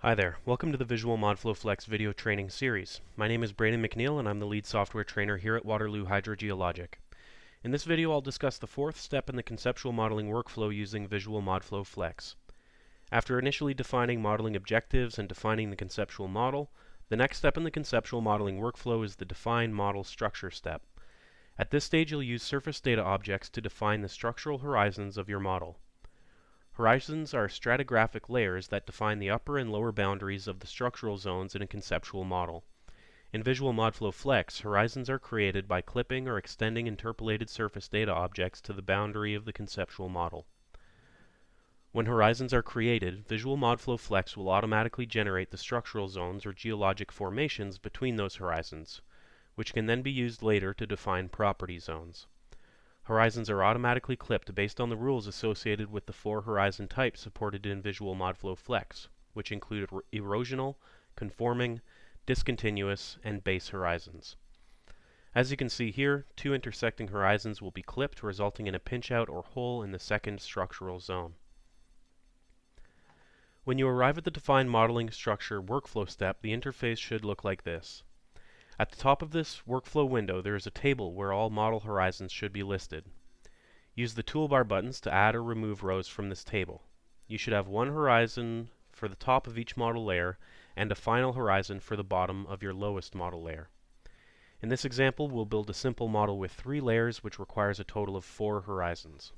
Hi there, welcome to the Visual ModFlow Flex video training series. My name is Brandon McNeil and I'm the lead software trainer here at Waterloo Hydrogeologic. In this video I'll discuss the fourth step in the conceptual modeling workflow using Visual ModFlow Flex. After initially defining modeling objectives and defining the conceptual model, the next step in the conceptual modeling workflow is the define model structure step. At this stage you'll use surface data objects to define the structural horizons of your model. Horizons are stratigraphic layers that define the upper and lower boundaries of the structural zones in a conceptual model. In Visual ModFlow Flex, horizons are created by clipping or extending interpolated surface data objects to the boundary of the conceptual model. When horizons are created, Visual ModFlow Flex will automatically generate the structural zones or geologic formations between those horizons, which can then be used later to define property zones. Horizons are automatically clipped based on the rules associated with the four horizon types supported in Visual ModFlow Flex, which include erosional, conforming, discontinuous, and base horizons. As you can see here, two intersecting horizons will be clipped, resulting in a pinch-out or hole in the second structural zone. When you arrive at the Define Modeling Structure workflow step, the interface should look like this. At the top of this workflow window, there is a table where all model horizons should be listed. Use the toolbar buttons to add or remove rows from this table. You should have one horizon for the top of each model layer and a final horizon for the bottom of your lowest model layer. In this example, we'll build a simple model with 3 layers, which requires a total of 4 horizons.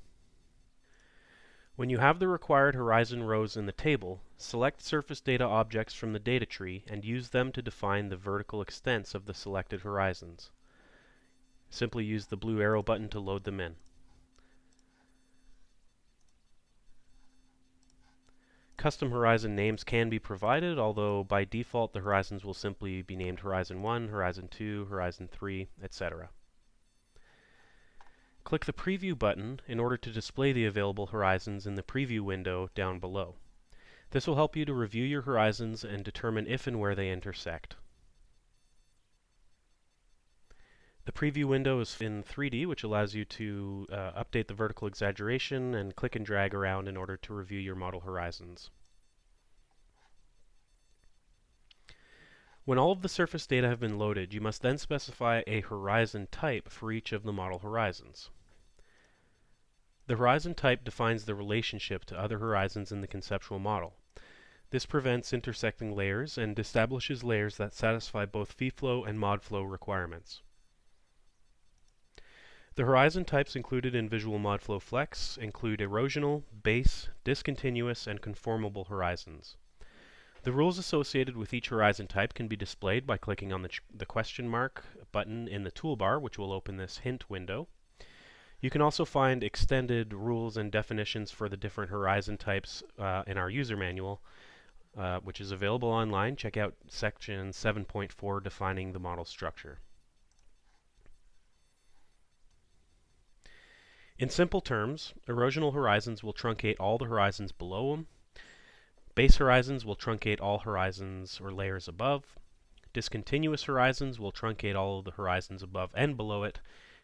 When you have the required horizon rows in the table, select surface data objects from the data tree and use them to define the vertical extents of the selected horizons. Simply use the blue arrow button to load them in. Custom horizon names can be provided, although by default the horizons will simply be named Horizon 1, Horizon 2, Horizon 3, etc. Click the Preview button in order to display the available horizons in the preview window down below. This will help you to review your horizons and determine if and where they intersect. The preview window is in 3D, which allows you to update the vertical exaggeration and click and drag around in order to review your model horizons. When all of the surface data have been loaded, you must then specify a horizon type for each of the model horizons. The horizon type defines the relationship to other horizons in the conceptual model. This prevents intersecting layers and establishes layers that satisfy both fee-flow and mod-flow requirements. The horizon types included in Visual ModFlow Flex include erosional, base, discontinuous, and conformable horizons. The rules associated with each horizon type can be displayed by clicking on the question mark button in the toolbar, which will open this hint window. You can also find extended rules and definitions for the different horizon types in our user manual, which is available online. Check out section 7.4, defining the model structure. In simple terms, erosional horizons will truncate all the horizons below them. Base horizons will truncate all horizons or layers above. Discontinuous horizons will truncate all of the horizons above and below it.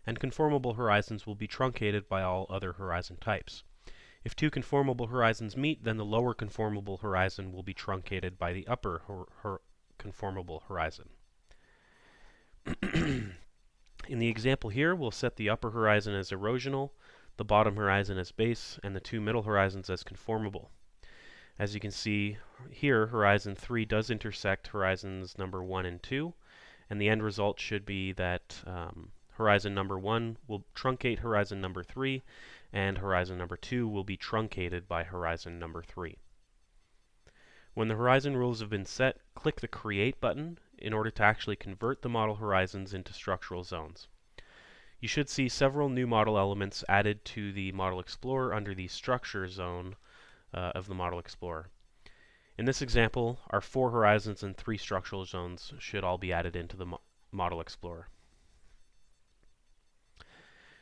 And conformable horizons will be truncated by all other horizon types. If two conformable horizons meet, then the lower conformable horizon will be truncated by the upper conformable horizon. In the example here, we'll set the upper horizon as erosional, the bottom horizon as base, and the two middle horizons as conformable. As you can see here, Horizon 3 does intersect horizons number 1 and 2, and the end result should be that Horizon number 1 will truncate Horizon number 3, and Horizon number 2 will be truncated by Horizon number 3. When the horizon rules have been set, click the Create button in order to actually convert the model horizons into structural zones. You should see several new model elements added to the Model Explorer under the Structure zone of the Model Explorer. In this example, our 4 horizons and 3 structural zones should all be added into the Model Explorer.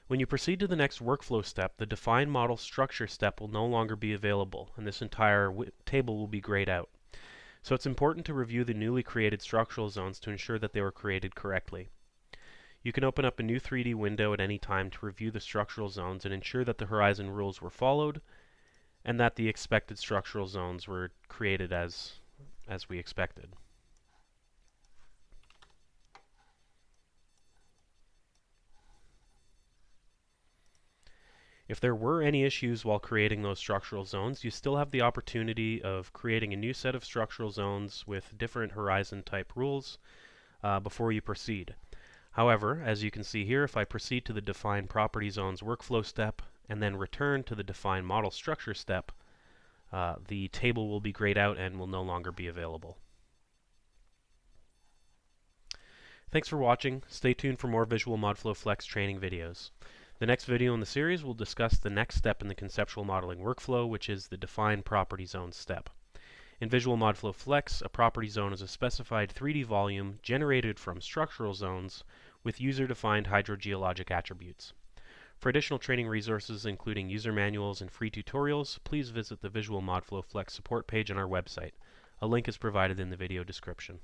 When you proceed to the next workflow step, the Define Model Structure step will no longer be available, and this entire table will be grayed out. So it's important to review the newly created structural zones to ensure that they were created correctly. You can open up a new 3D window at any time to review the structural zones and ensure that the horizon rules were followed and that the expected structural zones were created as as we expected. If there were any issues while creating those structural zones, you still have the opportunity of creating a new set of structural zones with different horizon type rules before you proceed. However, as you can see here, if I proceed to the Define Property Zones workflow step and then return to the Define Model Structure step, the table will be grayed out and will no longer be available. Thanks for watching. Stay tuned for more Visual ModFlow Flex training videos. The next video in the series will discuss the next step in the conceptual modeling workflow, which is the Define Property Zones step. In Visual ModFlow Flex, a property zone is a specified 3D volume generated from structural zones with user-defined hydrogeologic attributes. For additional training resources, including user manuals and free tutorials, please visit the Visual ModFlow Flex support page on our website. A link is provided in the video description.